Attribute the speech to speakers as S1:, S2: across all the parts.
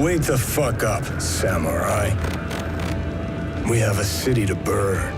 S1: Wake the fuck up, samurai. We have a city to burn.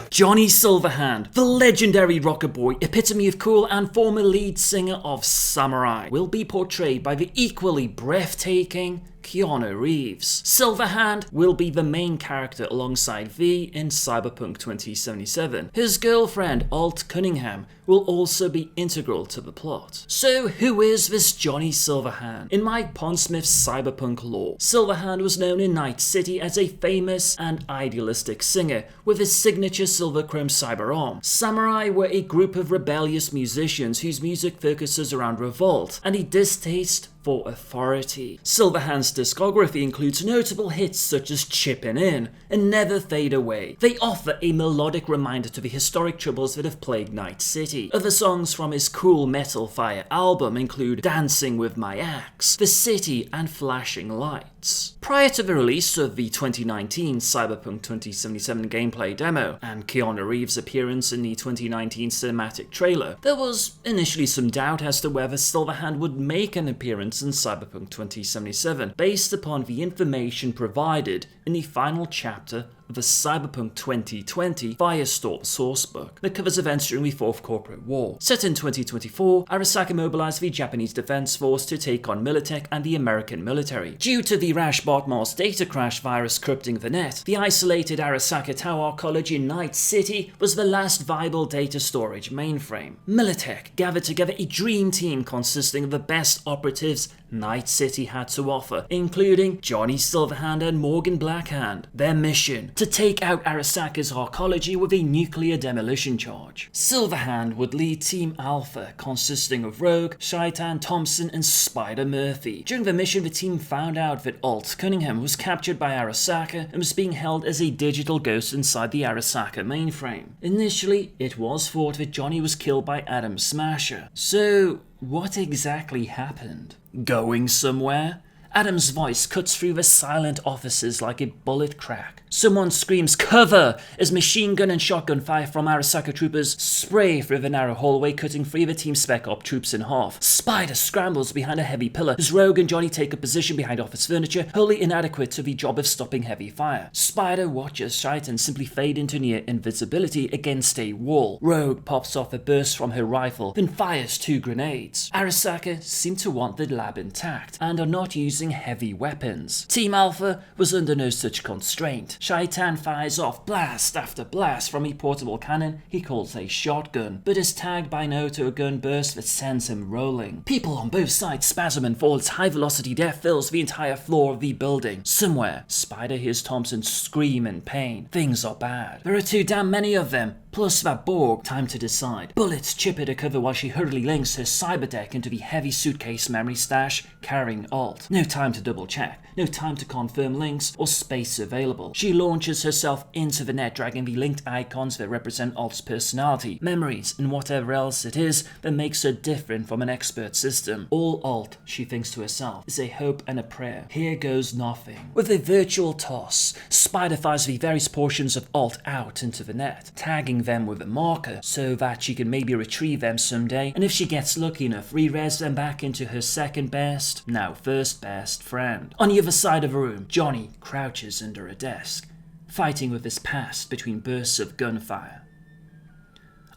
S2: Johnny Silverhand, the legendary rocker boy, epitome of cool and former lead singer of Samurai, will be portrayed by the equally breathtaking Keanu Reeves. Silverhand will be the main character alongside V in Cyberpunk 2077. His girlfriend, Alt Cunningham, will also be integral to the plot. So who is this Johnny Silverhand? In my Pondsmith Cyberpunk lore, Silverhand was known in Night City as a famous and idealistic singer with his signature silver-chrome cyber arm. Samurai were a group of rebellious musicians whose music focuses around revolt and a distaste for authority. Silverhand's discography includes notable hits such as Chippin In and Never Fade Away. They offer a melodic reminder to the historic troubles that have plagued Night City. Other songs from his Cool Metal Fire album include Dancing With My Axe, The City, and Flashing Lights. Prior to the release of the 2019 Cyberpunk 2077 gameplay demo and Keanu Reeves' appearance in the 2019 cinematic trailer, there was initially some doubt as to whether Silverhand would make an appearance in Cyberpunk 2077 based upon the information provided in the final chapter of the Cyberpunk 2020 Firestorm sourcebook that covers events during the Fourth Corporate War. Set in 2024, Arasaka mobilized the Japanese Defense Force to take on Militech and the American military. Due to the rash Botmos data crash virus corrupting the net, the isolated Arasaka Tower College in Night City was the last viable data storage mainframe. Militech gathered together a dream team consisting of the best operatives Night City had to offer, including Johnny Silverhand and Morgan Blackhand. Their mission: to take out Arasaka's arcology with a nuclear demolition charge. Silverhand would lead Team Alpha, consisting of Rogue, Shaitan Thompson, and Spider Murphy. During the mission, the team found out that Alt Cunningham was captured by Arasaka and was being held as a digital ghost inside the Arasaka mainframe. Initially, it was thought that Johnny was killed by Adam Smasher. So, what exactly happened? Going somewhere? Adam's voice cuts through the silent offices like a bullet crack. Someone screams "Cover!" as machine gun and shotgun fire from Arasaka troopers spray through the narrow hallway, cutting three of the Team Spec Op troops in half. Spider scrambles behind a heavy pillar as Rogue and Johnny take a position behind office furniture, wholly inadequate to the job of stopping heavy fire. Spider watches Shaitan simply fade into near invisibility against a wall. Rogue pops off a burst from her rifle, then fires 2 grenades. Arasaka seem to want the lab intact and are not using heavy weapons. Team Alpha was under no such constraint. Shaitan fires off blast after blast from a portable cannon he calls a shotgun, but is tagged by an auto-gun burst that sends him rolling. People on both sides spasm and fall as high-velocity death fills the entire floor of the building. Somewhere, Spider hears Thompson scream in pain. Things are bad. There are too damn many of them. Plus that Borg, time to decide. Bullets chip at her cover while she hurriedly links her cyber deck into the heavy suitcase memory stash carrying Alt. No time to double check, no time to confirm links or space available. She launches herself into the net, dragging the linked icons that represent Alt's personality, memories, and whatever else it is that makes her different from an expert system. All Alt, she thinks to herself, is a hope and a prayer. Here goes nothing. With a virtual toss, Spider fires the various portions of Alt out into the net, tagging them with a marker so that she can maybe retrieve them someday, and if she gets lucky enough, re-res them back into her second best, now first best friend. On the other side of the room, Johnny crouches under a desk, fighting with his past between bursts of gunfire.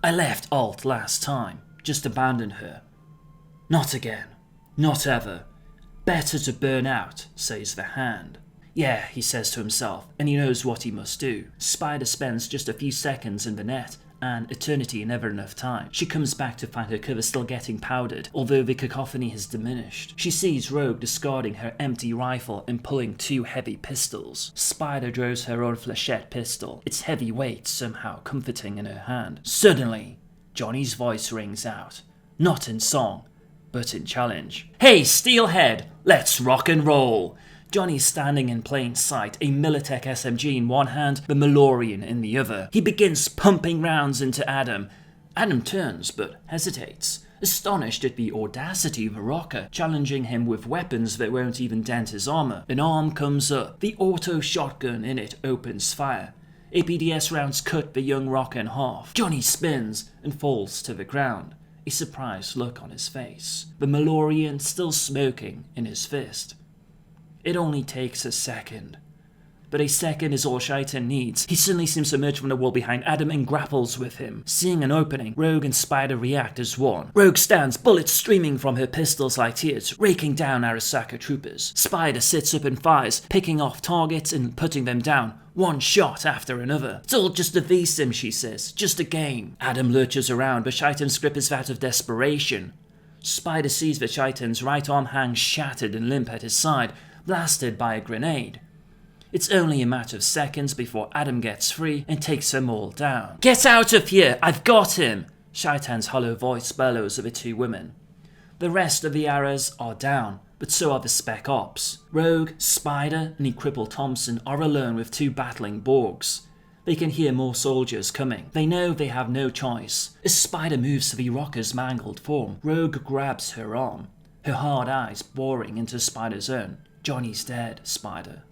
S2: I left Alt last time, just abandoned her. Not again. Not ever. Better to burn out, says the hand. Yeah, he says to himself, and he knows what he must do. Spider spends just a few seconds in the net, and eternity never enough time. She comes back to find her cover still getting powdered, although the cacophony has diminished. She sees Rogue discarding her empty rifle and pulling 2 heavy pistols. Spider draws her own flechette pistol, its heavy weight somehow comforting in her hand. Suddenly, Johnny's voice rings out, not in song, but in challenge. Hey, Steelhead, let's rock and roll! Johnny's standing in plain sight, a Militech SMG in one hand, the Malorian in the other. He begins pumping rounds into Adam. Adam turns, but hesitates, astonished at the audacity of a rocker, challenging him with weapons that won't even dent his armor. An arm comes up. The auto shotgun in it opens fire. APDS rounds cut the young rocker in half. Johnny spins and falls to the ground, a surprised look on his face, the Malorian still smoking in his fist. It only takes a second. But a second is all Shaitan needs. He suddenly seems to emerge from the wall behind Adam and grapples with him. Seeing an opening, Rogue and Spider react as one. Rogue stands, bullets streaming from her pistols like tears, raking down Arasaka troopers. Spider sits up and fires, picking off targets and putting them down, one shot after another. It's all just a V-sim, she says, just a game. Adam lurches around, but Shaitan's grip is that of desperation. Spider sees that Shaitan's right arm hangs shattered and limp at his side, blasted by a grenade. It's only a matter of seconds before Adam gets free and takes them all down. "Get out of here! I've got him!" Shaitan's hollow voice bellows of the two women. The rest of the Aras are down, but so are the Spec Ops. Rogue, Spider, and the crippled Thompson are alone with two battling Borgs. They can hear more soldiers coming. They know they have no choice. As Spider moves to the Rocker's mangled form, Rogue grabs her arm, her hard eyes boring into Spider's own. "Johnny's dead, Spider.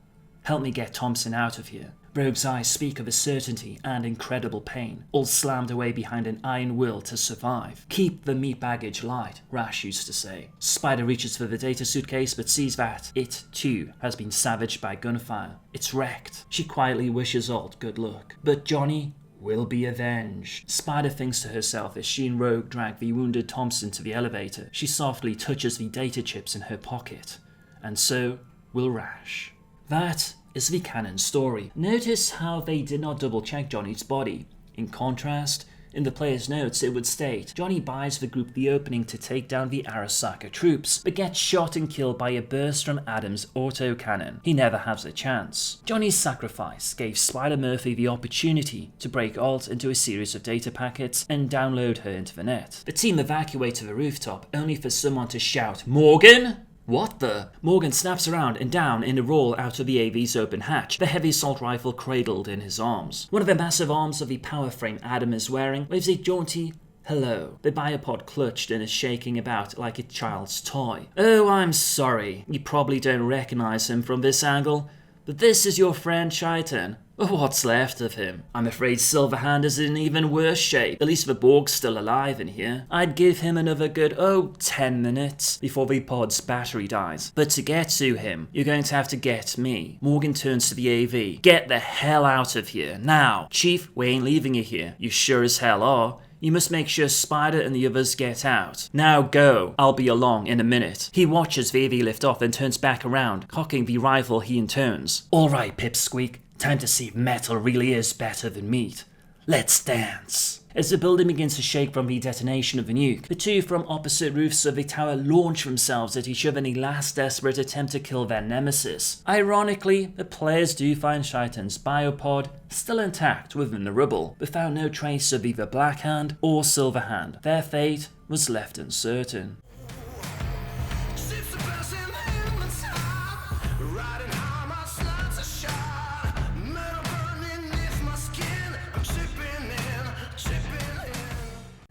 S2: Help me get Thompson out of here." Rogue's eyes speak of a certainty and incredible pain, all slammed away behind an iron will to survive. "Keep the meat baggage light," Rash used to say. Spider reaches for the data suitcase but sees that it, too, has been savaged by gunfire. It's wrecked. She quietly wishes Alt good luck. But Johnny will be avenged. Spider thinks to herself as she and Rogue drag the wounded Thompson to the elevator. She softly touches the data chips in her pocket. And so will Rash. That is the canon story. Notice how they did not double check Johnny's body. In contrast, in the player's notes it would state, Johnny buys the group the opening to take down the Arasaka troops, but gets shot and killed by a burst from Adam's autocannon. He never has a chance. Johnny's sacrifice gave Spider Murphy the opportunity to break Alt into a series of data packets and download her into the net. The team evacuate to the rooftop, only for someone to shout, "Morgan?" What the? Morgan snaps around and down in a roll out of the AV's open hatch, the heavy assault rifle cradled in his arms. One of the massive arms of the power frame Adam is wearing waves a jaunty hello. The biopod clutched and is shaking about like a child's toy. "Oh, I'm sorry. You probably don't recognize him from this angle, but this is your friend Shaitan. Or what's left of him. I'm afraid Silverhand is in even worse shape. At least the Borg's still alive in here. I'd give him another good, 10 minutes before the pod's battery dies. But to get to him, you're going to have to get me." Morgan turns to the AV. "Get the hell out of here, now." "Chief, we ain't leaving you here. You sure as hell are. You must make sure Spider and the others get out. Now go. I'll be along in a minute." He watches the AV lift off and turns back around, cocking the rifle he intones. "All right, Pipsqueak. Time to see if metal really is better than meat. Let's dance." As the building begins to shake from the detonation of the nuke, the two from opposite roofs of the tower launch themselves at each other in a last desperate attempt to kill their nemesis. Ironically, the players do find Shaitan's biopod still intact within the rubble, but found no trace of either Blackhand or Silverhand. Their fate was left uncertain.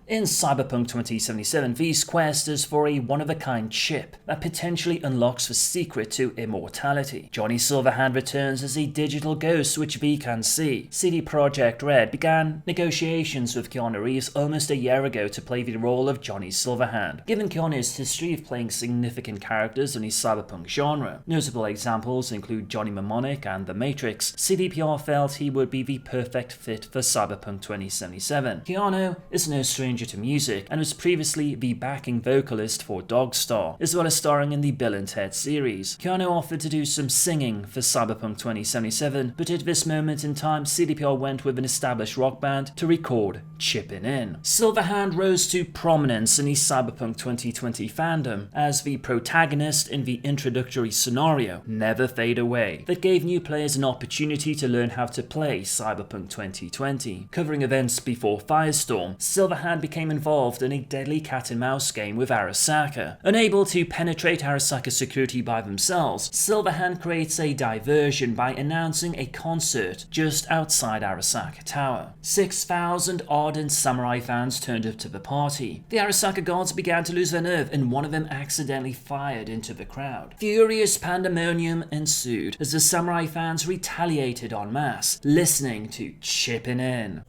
S2: In Cyberpunk 2077, V's quest is for a one-of-a-kind chip that potentially unlocks the secret to immortality. Johnny Silverhand returns as a digital ghost which V can see. CD Projekt Red began negotiations with Keanu Reeves almost a year ago to play the role of Johnny Silverhand. Given Keanu's history of playing significant characters in the cyberpunk genre, notable examples include Johnny Mnemonic and The Matrix, CDPR felt he would be the perfect fit for Cyberpunk 2077. Keanu is no stranger to music and was previously the backing vocalist for Dogstar, as well as starring in the Bill and Ted series. Keanu offered to do some singing for Cyberpunk 2077, but at this moment in time, CDPR went with an established rock band to record Chippin In. Silverhand rose to prominence in the Cyberpunk 2020 fandom as the protagonist in the introductory scenario, Never Fade Away, that gave new players an opportunity to learn how to play Cyberpunk 2020. Covering events before Firestorm, Silverhand became involved in a deadly cat-and-mouse game with Arasaka. Unable to penetrate Arasaka's security by themselves, Silverhand creates a diversion by announcing a concert just outside Arasaka Tower. 6,000 ardent samurai fans turned up to the party. The Arasaka guards began to lose their nerve, and one of them accidentally fired into the crowd. Furious pandemonium ensued as the samurai fans retaliated en masse, listening to Chippin In.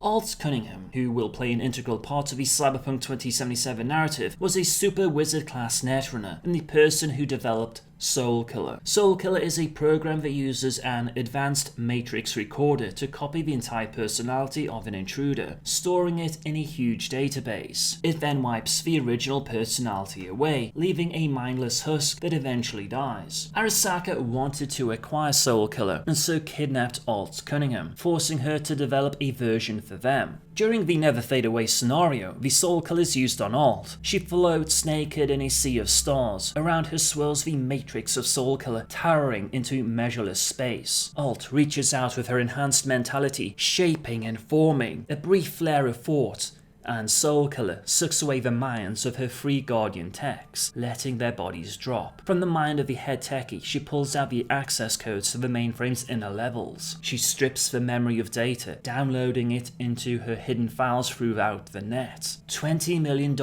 S2: Alt Cunningham, who will play an integral part of the Cyberpunk 2077 narrative, was a super wizard class netrunner and the person who developed Soul Killer. Soul Killer is a program that uses an advanced matrix recorder to copy the entire personality of an intruder, storing it in a huge database. It then wipes the original personality away, leaving a mindless husk that eventually dies. Arasaka wanted to acquire Soul Killer and so kidnapped Alt Cunningham, forcing her to develop a version for them. During the Never Fade Away scenario, the Soul Killer is used on Alt. She floats naked in a sea of stars. Around her swirls the matrix of Soul Killer, towering into measureless space. Alt reaches out with her enhanced mentality, shaping and forming a brief flare of thought, and Soul Killer sucks away the minds of her three guardian techs, letting their bodies drop. From the mind of the head techie, she pulls out the access codes to the mainframe's inner levels. She strips the memory of data, downloading it into her hidden files throughout the net. $20 million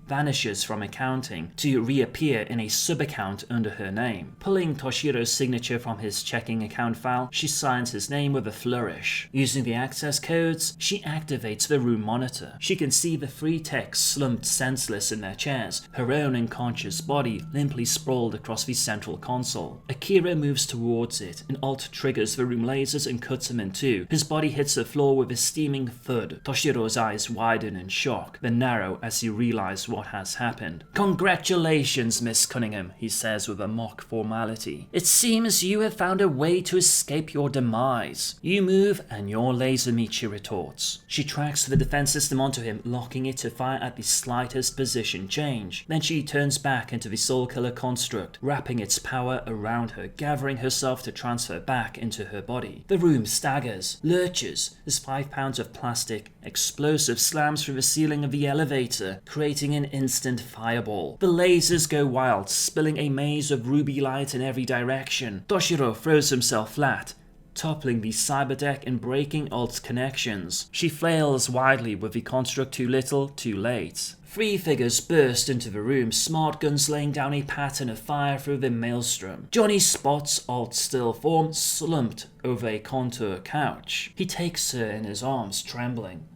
S2: vanishes from accounting to reappear in a sub-account under her name. Pulling Toshiro's signature from his checking account file, she signs his name with a flourish. Using the access codes, she activates the room monitor. She can see the three techs slumped senseless in their chairs, her own unconscious body limply sprawled across the central console. Akira moves towards it, and Alt triggers the room lasers and cuts him in two. His body hits the floor with a steaming thud. Toshiro's eyes widen in shock, then narrow as he realizes what has happened. "Congratulations, Miss Cunningham," he says with a mock formality. "It seems you have found a way to escape your demise. You move and your laser meets," she retorts. She tracks the defense system onto him, locking it to fire at the slightest position change. Then she turns back into the Soul Killer construct, wrapping its power around her, gathering herself to transfer back into her body. The room staggers, lurches, as 5 pounds of plastic explosive slams through the ceiling of the elevator, creating an instant fireball. The lasers go wild, spilling a maze of ruby light in every direction. Toshiro throws himself flat, toppling the cyberdeck and breaking Alt's connections. She flails wildly with the construct too little, too late. 3 figures burst into the room, smart guns laying down a pattern of fire through the maelstrom. Johnny spots Alt's still form slumped over a contour couch. He takes her in his arms, trembling.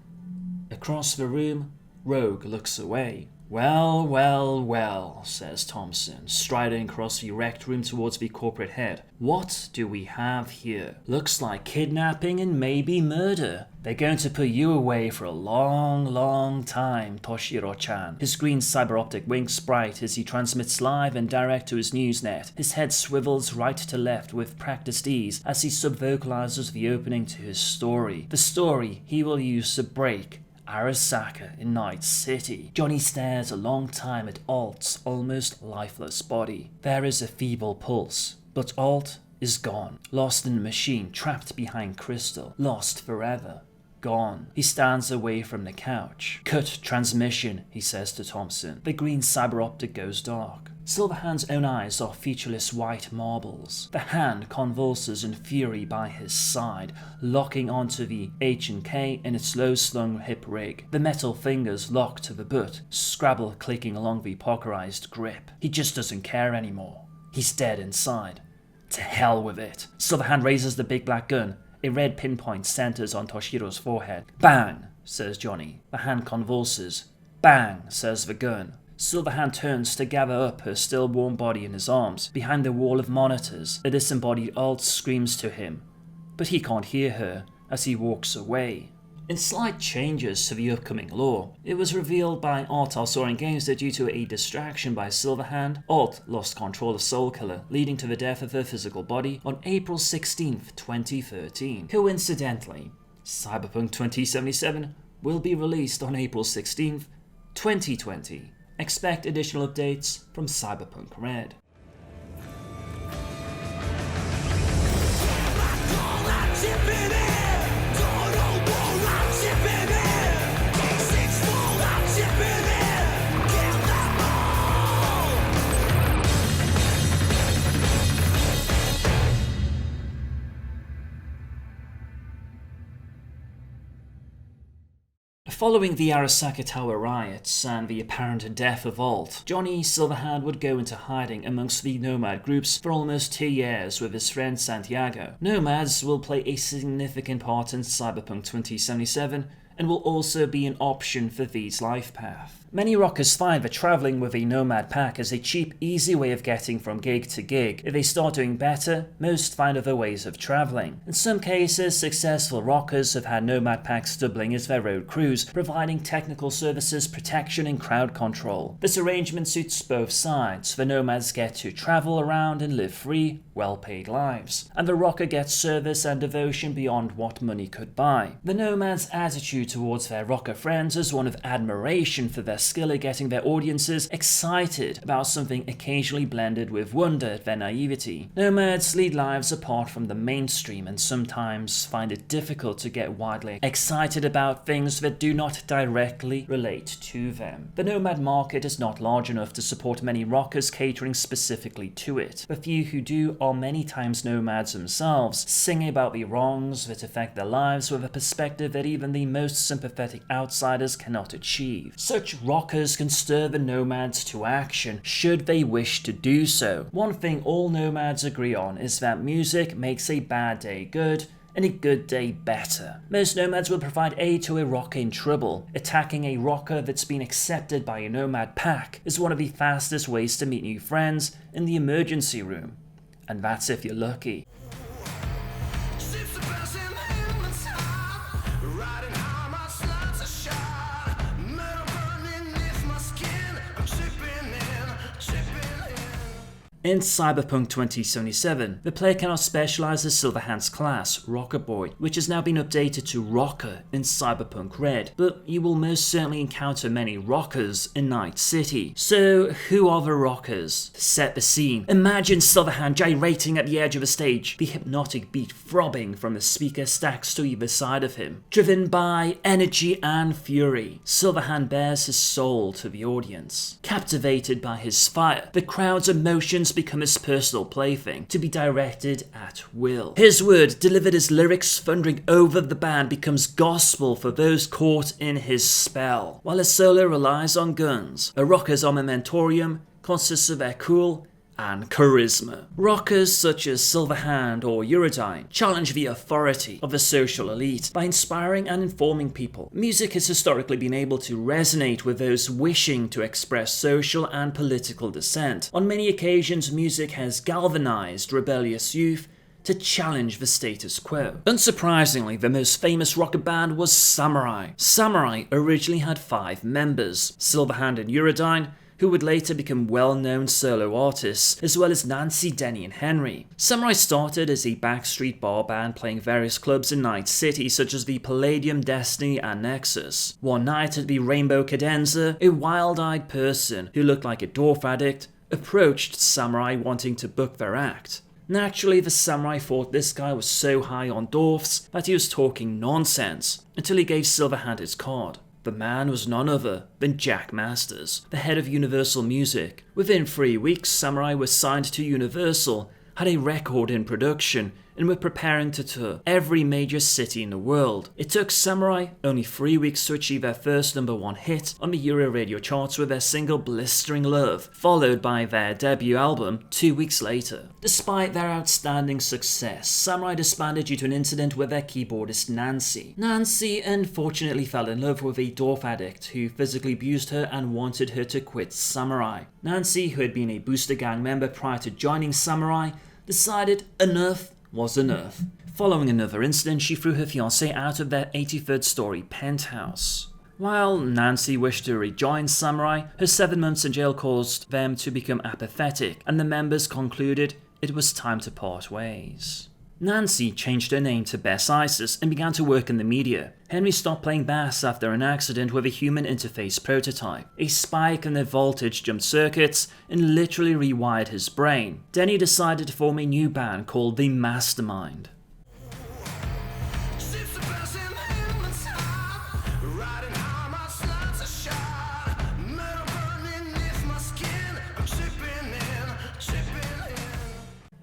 S2: Across the room, Rogue looks away. "Well, well, well," says Thompson, striding across the wrecked room towards the corporate head. "What do we have here? Looks like kidnapping and maybe murder. They're going to put you away for a long, long time, Toshiro-chan." His green cyber-optic winks bright as he transmits live and direct to his newsnet. His head swivels right to left with practiced ease as he sub-vocalizes the opening to his story. The story he will use to break Arasaka in Night City. Johnny stares a long time at Alt's almost lifeless body. There is a feeble pulse, but Alt is gone. Lost in the machine, trapped behind crystal. Lost forever. Gone. He stands away from the couch. "Cut transmission," he says to Thompson. The green cyber optic goes dark. Silverhand's own eyes are featureless white marbles. The hand convulses in fury by his side, locking onto the H&K in its low-slung hip rig. The metal fingers lock to the butt, Scrabble clicking along the pokerized grip. He just doesn't care anymore. He's dead inside. To hell with it. Silverhand raises the big black gun. A red pinpoint centers on Toshiro's forehead. "Bang," says Johnny. The hand convulses. "Bang," says the gun. Silverhand turns to gather up her still warm body in his arms. Behind the wall of monitors, a disembodied Alt screams to him, but he can't hear her as he walks away. In slight changes to the upcoming lore, it was revealed by Alt Alsorian Games that due to a distraction by Silverhand, Alt lost control of Soul Killer, leading to the death of her physical body on April 16th, 2013. Coincidentally, Cyberpunk 2077 will be released on April 16th, 2020. Expect additional updates from Cyberpunk Red.
S3: Chippin In! Total war, I'm chipping in! Take 6 full, I'm chipping in! Kill them all!
S2: Following the Arasaka Tower riots and the apparent death of Alt, Johnny Silverhand would go into hiding amongst the Nomad groups for almost 2 years with his friend Santiago. Nomads will play a significant part in Cyberpunk 2077 and will also be an option for V's life path. Many rockers find that travelling with a nomad pack is a cheap, easy way of getting from gig to gig. If they start doing better, most find other ways of travelling. In some cases, successful rockers have had nomad packs doubling as their road crews, providing technical services, protection and crowd control. This arrangement suits both sides. The nomads get to travel around and live free, well-paid lives, and the rocker gets service and devotion beyond what money could buy. The nomad's attitude towards their rocker friends is one of admiration for their skill at getting their audiences excited about something occasionally blended with wonder at their naivety. Nomads lead lives apart from the mainstream and sometimes find it difficult to get widely excited about things that do not directly relate to them. The nomad market is not large enough to support many rockers catering specifically to it. The few who do are many times nomads themselves, singing about the wrongs that affect their lives with a perspective that even the most sympathetic outsiders cannot achieve. Such rockers can stir the nomads to action should they wish to do so. One thing all nomads agree on is that music makes a bad day good and a good day better. Most nomads will provide aid to a rocker in trouble. Attacking a rocker that's been accepted by a nomad pack is one of the fastest ways to meet new friends in the emergency room. And that's if you're lucky.
S3: Ships are passing in the time, riding high, my slides are shot. Metal burning beneath my skin, I'm chipping in, chipping in.
S2: In Cyberpunk 2077, the player cannot specialize as Silverhand's class, Rocker Boy, which has now been updated to Rocker in Cyberpunk Red, but you will most certainly encounter many rockers in Night City. So who are the rockers? Set the scene. Imagine Silverhand gyrating at the edge of a stage, the hypnotic beat throbbing from the speaker stacks to either side of him. Driven by energy and fury, Silverhand bears his soul to the audience. Captivated by his fire, the crowd's emotions become his personal plaything, to be directed at will. His word, delivered as lyrics thundering over the band, becomes gospel for those caught in his spell. While his solo relies on guns, a rocker's armamentorium consists of their cool and charisma. Rockers such as Silverhand or Eurodyne challenge the authority of the social elite by inspiring and informing people. Music has historically been able to resonate with those wishing to express social and political dissent. On many occasions, music has galvanized rebellious youth to challenge the status quo. Unsurprisingly, the most famous rocker band was Samurai. Samurai originally had 5 members, Silverhand and Eurodyne, who would later become well-known solo artists, as well as Nancy, Denny and Henry. Samurai started as a backstreet bar band playing various clubs in Night City such as the Palladium, Destiny and Nexus. One night at the Rainbow Cadenza, a wild-eyed person who looked like a dwarf addict approached Samurai wanting to book their act. Naturally, the Samurai thought this guy was so high on dwarfs that he was talking nonsense, until he gave Silverhand his card. The man was none other than Jack Masters, the head of Universal Music. Within 3 weeks, Samurai was signed to Universal, had a record in production, and were preparing to tour every major city in the world. It took Samurai only 3 weeks to achieve their first #1 hit on the Euro radio charts with their single Blistering Love, followed by their debut album 2 weeks later. Despite their outstanding success, Samurai disbanded due to an incident with their keyboardist Nancy. Nancy unfortunately fell in love with a dwarf addict who physically abused her and wanted her to quit Samurai. Nancy, who had been a Booster Gang member prior to joining Samurai, decided enough was enough. Following another incident, she threw her fiancé out of their 83rd story penthouse. While Nancy wished to rejoin Samurai, her 7 months in jail caused them to become apathetic, and the members concluded it was time to part ways. Nancy changed her name to Bess Isis and began to work in the media. Henry stopped playing bass after an accident with a human interface prototype. A spike in the voltage jumped circuits and literally rewired his brain. Then he decided to form a new band called the Mastermind.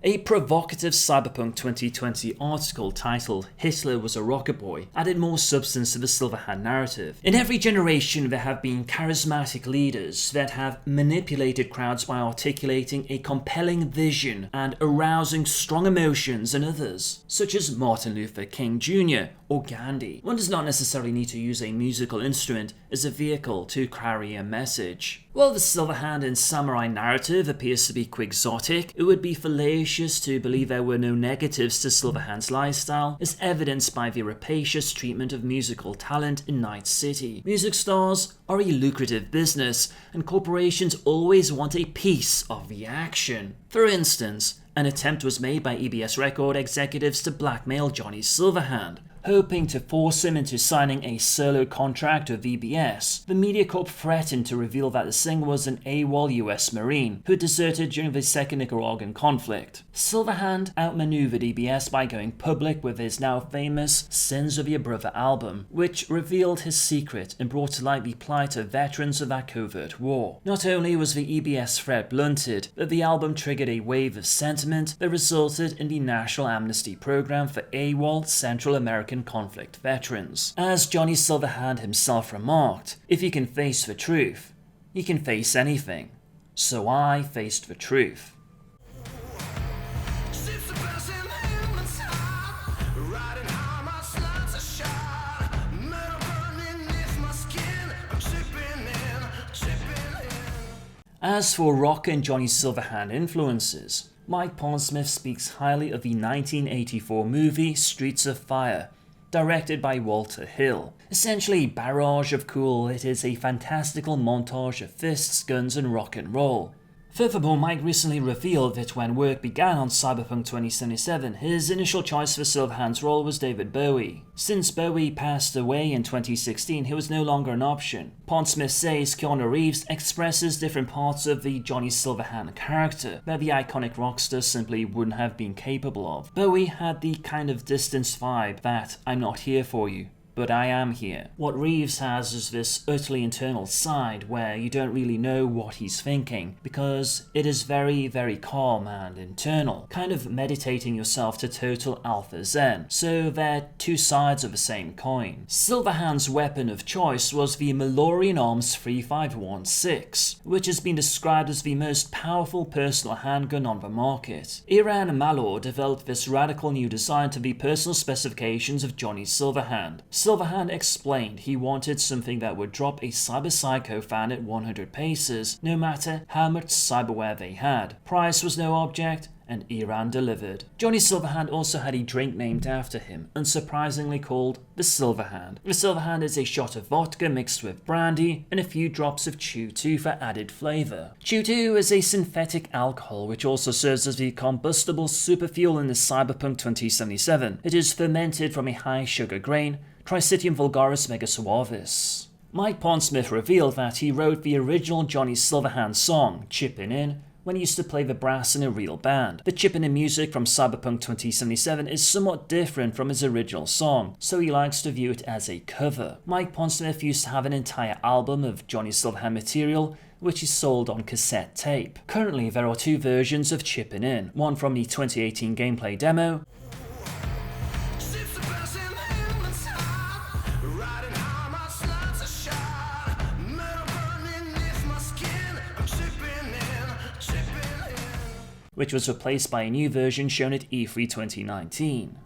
S2: A provocative Cyberpunk 2020 article titled "Hitler was a Rocket Boy" added more substance to the Silverhand narrative. In every generation there have been charismatic leaders that have manipulated crowds by articulating a compelling vision and arousing strong emotions in others, such as Martin Luther King Jr. or Gandhi. One does not necessarily need to use a musical instrument as a vehicle to carry a message. While the Silverhand and Samurai narrative appears to be quixotic, it would be fallacious to believe there were no negatives to Silverhand's lifestyle, as evidenced by the rapacious treatment of musical talent in Night City. Music stars are a lucrative business, and corporations always want a piece of the action. For instance, an attempt was made by EBS record executives to blackmail Johnny Silverhand, hoping to force him into signing a solo contract with EBS. The MediaCorp threatened to reveal that the singer was an AWOL US Marine who deserted during the Second Nicaraguan conflict. Silverhand outmaneuvered EBS by going public with his now famous Sins of Your Brother album, which revealed his secret and brought to light the plight of veterans of that covert war. Not only was the EBS threat blunted, but the album triggered a wave of sentiment that resulted in the National Amnesty Program for AWOL Central American conflict veterans. As Johnny Silverhand himself remarked, if you can face the truth, you can face anything. So I faced the truth. As for rock and Johnny Silverhand influences, Mike Pondsmith speaks highly of the 1984 movie Streets of Fire, directed by Walter Hill. Essentially a barrage of cool, it is a fantastical montage of fists, guns and rock and roll. Furthermore, Mike recently revealed that when work began on Cyberpunk 2077, his initial choice for Silverhand's role was David Bowie. Since Bowie passed away in 2016, he was no longer an option. Pondsmith says Keanu Reeves expresses different parts of the Johnny Silverhand character that the iconic rockstar simply wouldn't have been capable of. Bowie had the kind of distanced vibe that "I'm not here for you, but I am here." What Reeves has is this utterly internal side where you don't really know what he's thinking, because it is very, very calm and internal, kind of meditating yourself to total alpha zen. So they're two sides of the same coin. Silverhand's weapon of choice was the Malorian Arms 3516, which has been described as the most powerful personal handgun on the market. Iran Malor developed this radical new design to the personal specifications of Johnny Silverhand. Silverhand explained he wanted something that would drop a Cyber Psycho fan at 100 paces, no matter how much cyberware they had. Price was no object, and Iran delivered. Johnny Silverhand also had a drink named after him, unsurprisingly called the Silverhand. The Silverhand is a shot of vodka mixed with brandy and a few drops of Chew-2 for added flavour. Chew-2 is a synthetic alcohol which also serves as the combustible superfuel in the Cyberpunk 2077. It is fermented from a high sugar grain, Tricitium vulgaris mega suavis. Mike Pondsmith revealed that he wrote the original Johnny Silverhand song, Chippin In, when he used to play the brass in a real band. The Chippin In music from Cyberpunk 2077 is somewhat different from his original song, so he likes to view it as a cover. Mike Pondsmith used to have an entire album of Johnny Silverhand material, which is sold on cassette tape. Currently, there are two versions of Chippin In, one from the 2018 gameplay demo, which was replaced by a new version shown at E3 2019.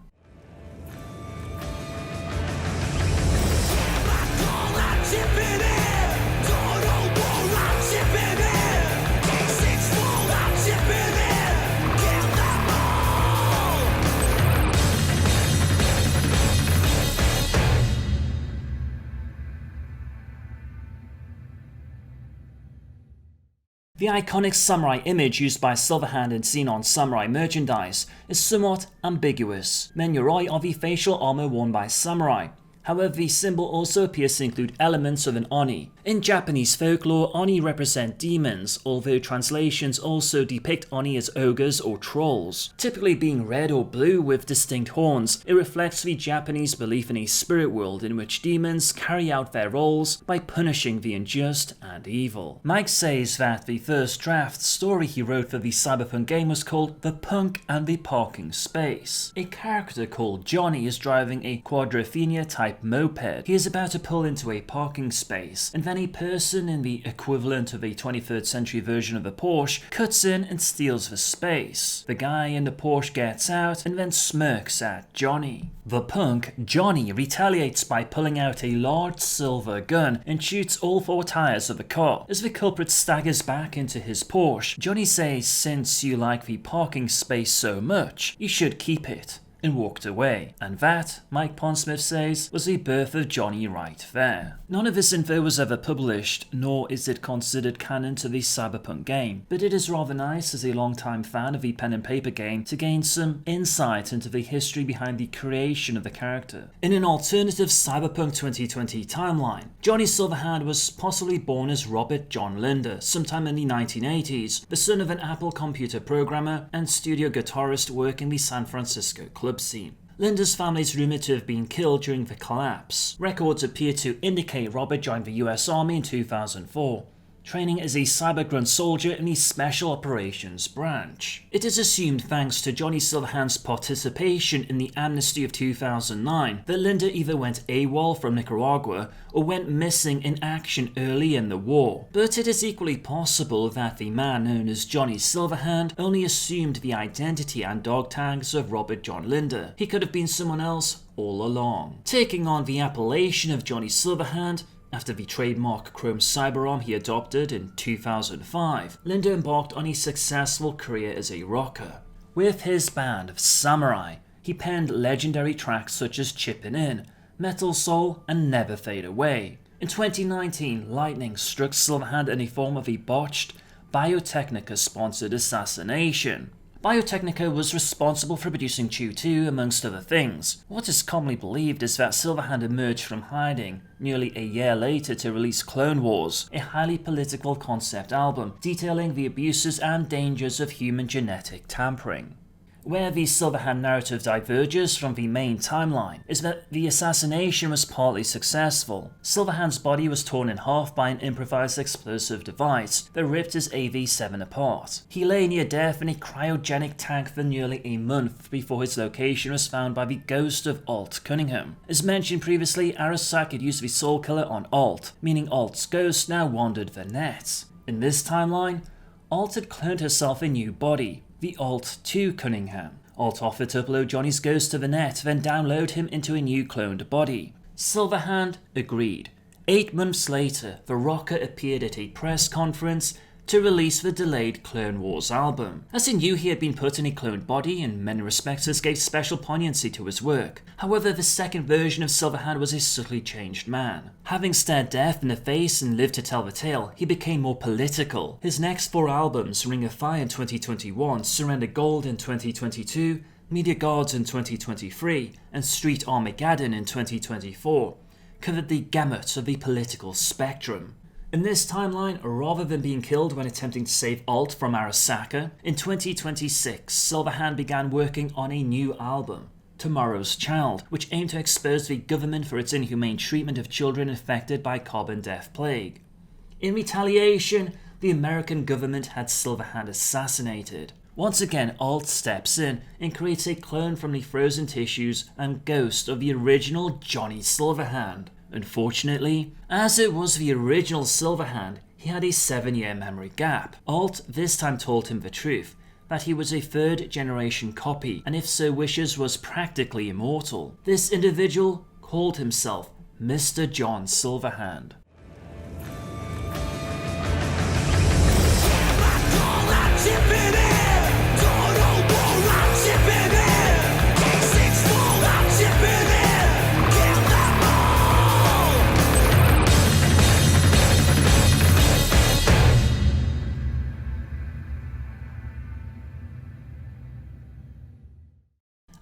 S2: The iconic samurai image used by Silverhand and seen on samurai merchandise is somewhat ambiguous. Men Yoroi are the facial armor worn by samurai. However, the symbol also appears to include elements of an Oni. In Japanese folklore, Oni represent demons, although translations also depict Oni as ogres or trolls. Typically being red or blue with distinct horns, it reflects the Japanese belief in a spirit world in which demons carry out their roles by punishing the unjust and evil. Mike says that the first draft story he wrote for the Cyberpunk game was called The Punk and the Parking Space. A character called Johnny is driving a Quadrophenia type moped. He is about to pull into a parking space, and then a person in the equivalent of a 23rd century version of a Porsche cuts in and steals the space. The guy in the Porsche gets out and then smirks at Johnny. The punk, Johnny, retaliates by pulling out a large silver gun and shoots all 4 tires of the car. As the culprit staggers back into his Porsche, Johnny says, "Since you like the parking space so much, you should keep it," and walked away. And that, Mike Pondsmith says, was the birth of Johnny right there. None of this info was ever published, nor is it considered canon to the Cyberpunk game, but it is rather nice as a long-time fan of the pen and paper game to gain some insight into the history behind the creation of the character. In an alternative Cyberpunk 2020 timeline, Johnny Silverhand was possibly born as Robert John Linder sometime in the 1980s, the son of an Apple computer programmer and studio guitarist working the San Francisco club scene. Linda's family is rumored to have been killed during the collapse. Records appear to indicate Robert joined the US Army in 2004, training as a cybergrunt soldier in the Special Operations Branch. It is assumed, thanks to Johnny Silverhand's participation in the amnesty of 2009, that Linda either went AWOL from Nicaragua or went missing in action early in the war. But it is equally possible that the man known as Johnny Silverhand only assumed the identity and dog tags of Robert John Linder. He could have been someone else all along. Taking on the appellation of Johnny Silverhand, after the trademark chrome cyberarm he adopted in 2005, Linder embarked on a successful career as a rocker. With his band of Samurai, he penned legendary tracks such as Chippin In, Metal Soul, and Never Fade Away. In 2019, lightning struck Silverhand in the form of a botched, Biotechnica-sponsored assassination. Biotechnica was responsible for producing Choom 2, amongst other things. What is commonly believed is that Silverhand emerged from hiding nearly a year later to release Clone Wars, a highly political concept album detailing the abuses and dangers of human genetic tampering. Where the Silverhand narrative diverges from the main timeline is that the assassination was partly successful. Silverhand's body was torn in half by an improvised explosive device that ripped his AV-7 apart. He lay near death in a cryogenic tank for nearly a month before his location was found by the ghost of Alt Cunningham. As mentioned previously, Arasaka had used the Soul Killer on Alt, meaning Alt's ghost now wandered the net. In this timeline, Alt had cloned herself a new body, the Alt 2 Cunningham. Alt offered to upload Johnny's ghost to the net, then download him into a new cloned body. Silverhand agreed. 8 months later, the rocker appeared at a press conference to release the delayed Clone Wars album. As he knew he had been put in a cloned body, in many respects this gave special poignancy to his work. However, the second version of Silverhand was a subtly changed man. Having stared death in the face and lived to tell the tale, he became more political. His next 4 albums, Ring of Fire in 2021, Surrender Gold in 2022, Media Gods in 2023, and Street Armageddon in 2024, covered the gamut of the political spectrum. In this timeline, rather than being killed when attempting to save Alt from Arasaka, in 2026, Silverhand began working on a new album, Tomorrow's Child, which aimed to expose the government for its inhumane treatment of children infected by carbon death plague. In retaliation, the American government had Silverhand assassinated. Once again, Alt steps in and creates a clone from the frozen tissues and ghost of the original Johnny Silverhand. Unfortunately, as it was the original Silverhand, he had a 7-year memory gap. Alt this time told him the truth, that he was a 3rd generation copy, and if so wishes was practically immortal. This individual called himself Mr. John Silverhand.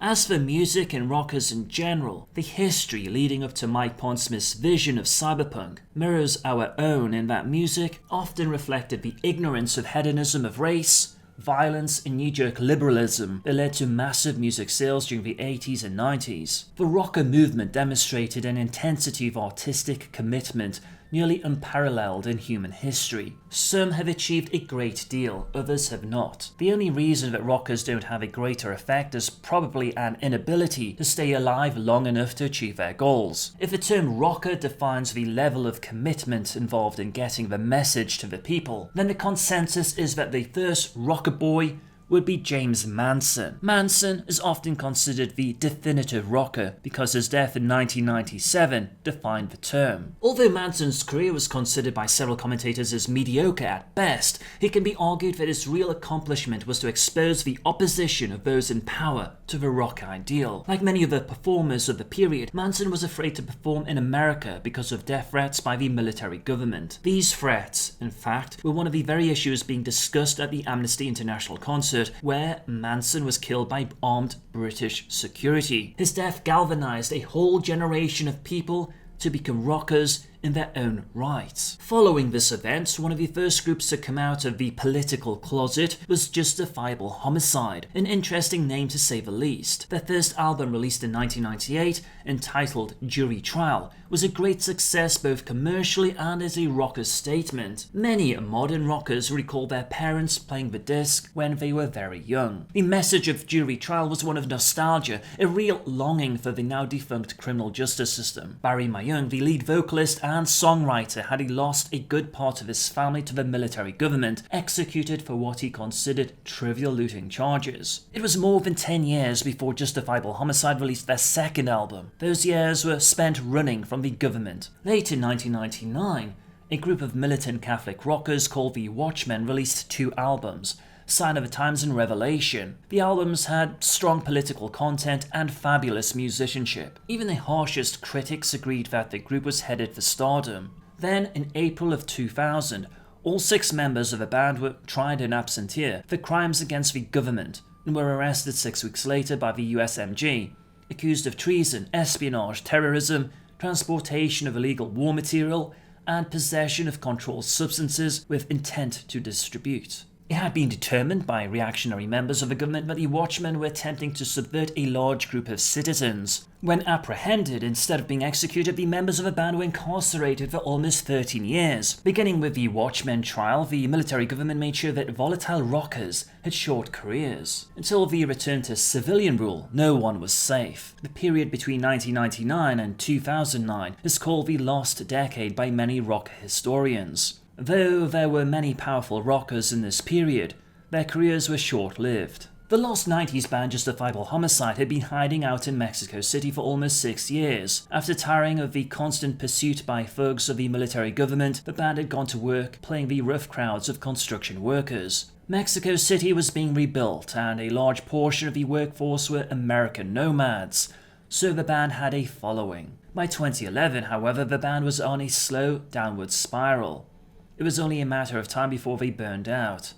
S2: As for music and rockers in general, the history leading up to Mike Pondsmith's vision of cyberpunk mirrors our own in that music often reflected the ignorance of hedonism of race, violence and knee-jerk liberalism that led to massive music sales during the 80s and 90s. The rocker movement demonstrated an intensity of artistic commitment nearly unparalleled in human history. Some have achieved a great deal, others have not. The only reason that rockers don't have a greater effect is probably an inability to stay alive long enough to achieve their goals. If the term rocker defines the level of commitment involved in getting the message to the people, then the consensus is that the first rocker boy would be James Manson. Manson is often considered the definitive rocker because his death in 1997 defined the term. Although Manson's career was considered by several commentators as mediocre at best, it can be argued that his real accomplishment was to expose the opposition of those in power to the rock ideal. Like many other performers of the period, Manson was afraid to perform in America because of death threats by the military government. These threats, in fact, were one of the very issues being discussed at the Amnesty International concert, where Manson was killed by armed British security. His death galvanized a whole generation of people to become rockers in their own right. Following this event, one of the first groups to come out of the political closet was Justifiable Homicide, an interesting name to say the least. Their first album, released in 1998, entitled Jury Trial, was a great success both commercially and as a rocker statement. Many modern rockers recall their parents playing the disc when they were very young. The message of Jury Trial was one of nostalgia, a real longing for the now defunct criminal justice system. Barry Mayung, the lead vocalist and songwriter, had he lost a good part of his family to the military government, executed for what he considered trivial looting charges. It was more than 10 years before Justifiable Homicide released their second album. Those years were spent running from the government. Late in 1999, a group of militant Catholic rockers called the Watchmen released 2 albums, Sign of the Times and Revelation. The albums had strong political content and fabulous musicianship. Even the harshest critics agreed that the group was headed for stardom. Then, in April of 2000, all 6 members of the band were tried in absentia for crimes against the government and were arrested 6 weeks later by the USMG, accused of treason, espionage, terrorism, transportation of illegal war material, and possession of controlled substances with intent to distribute. It had been determined by reactionary members of the government that the Watchmen were attempting to subvert a large group of citizens. When apprehended, instead of being executed, the members of the band were incarcerated for almost 13 years. Beginning with the Watchmen trial, the military government made sure that volatile rockers had short careers. Until the return to civilian rule, no one was safe. The period between 1999 and 2009 is called the lost decade by many rock historians. Though there were many powerful rockers in this period, their careers were short-lived. The lost 90s band Justifiable Homicide had been hiding out in Mexico City for almost 6 years. After tiring of the constant pursuit by thugs of the military government, the band had gone to work playing the rough crowds of construction workers. Mexico City was being rebuilt, and a large portion of the workforce were American nomads, so the band had a following. By 2011, however, the band was on a slow downward spiral. It was only a matter of time before they burned out.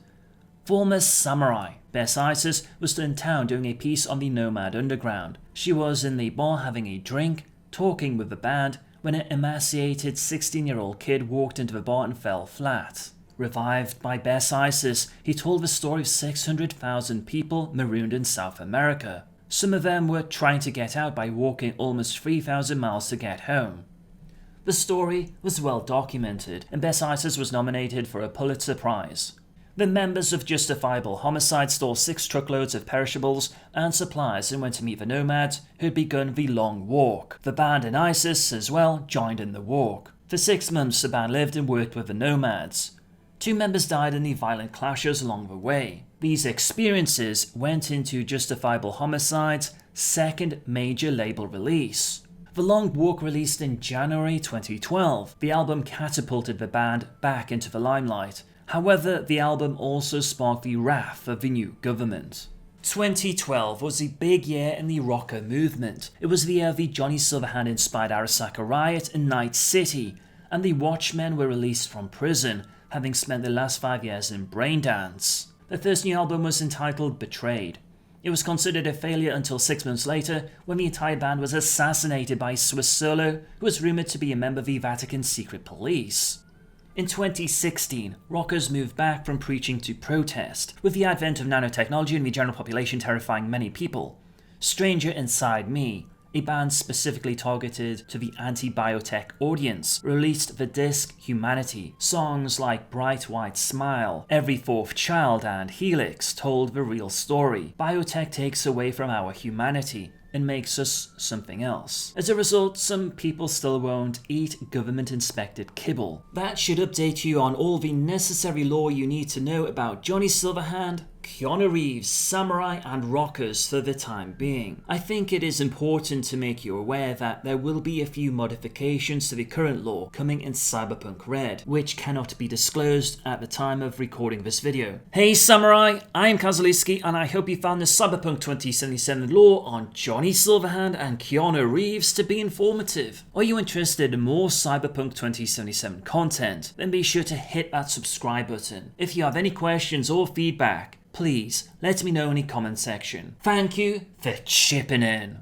S2: Former samurai Bess Isis was still in town doing a piece on the Nomad Underground. She was in the bar having a drink, talking with the band, when an emaciated 16-year-old kid walked into the bar and fell flat. Revived by Bess Isis, he told the story of 600,000 people marooned in South America. Some of them were trying to get out by walking almost 3,000 miles to get home. The story was well documented, and Bess Isis was nominated for a Pulitzer Prize. The members of Justifiable Homicide stole 6 truckloads of perishables and supplies and went to meet the nomads who had begun the long walk. The band and Isis, as well, joined in the walk. For 6 months the band lived and worked with the nomads. 2 members died in the violent clashes along the way. These experiences went into Justifiable Homicide's second major label release. The Long Walk released in January 2012. The album catapulted the band back into the limelight. However, the album also sparked the wrath of the new government. 2012 was a big year in the rocker movement. It was the year of the Johnny Silverhand-inspired Arasaka riot in Night City, and the Watchmen were released from prison, having spent the last 5 years in Braindance. Their first new album was entitled Betrayed. It was considered a failure until 6 months later, when the entire band was assassinated by Swiss Solo, who was rumoured to be a member of the Vatican secret police. In 2016, rockers moved back from preaching to protest, with the advent of nanotechnology and the general population terrifying many people. Stranger Inside Me, a band specifically targeted to the anti-biotech audience, released the disc Humanity. Songs like Bright White Smile, Every Fourth Child, and Helix told the real story. Biotech takes away from our humanity and makes us something else. As a result, some people still won't eat government-inspected kibble. That should update you on all the necessary lore you need to know about Johnny Silverhand, Keanu Reeves, Samurai, and rockers for the time being. I think it is important to make you aware that there will be a few modifications to the current lore coming in Cyberpunk Red, which cannot be disclosed at the time of recording this video. Hey Samurai, I am Kazuliski, and I hope you found the Cyberpunk 2077 lore on Johnny Silverhand and Keanu Reeves to be informative. Are you interested in more Cyberpunk 2077 content? Then be sure to hit that subscribe button. If you have any questions or feedback, please let me know in the comment section. Thank you for chipping in.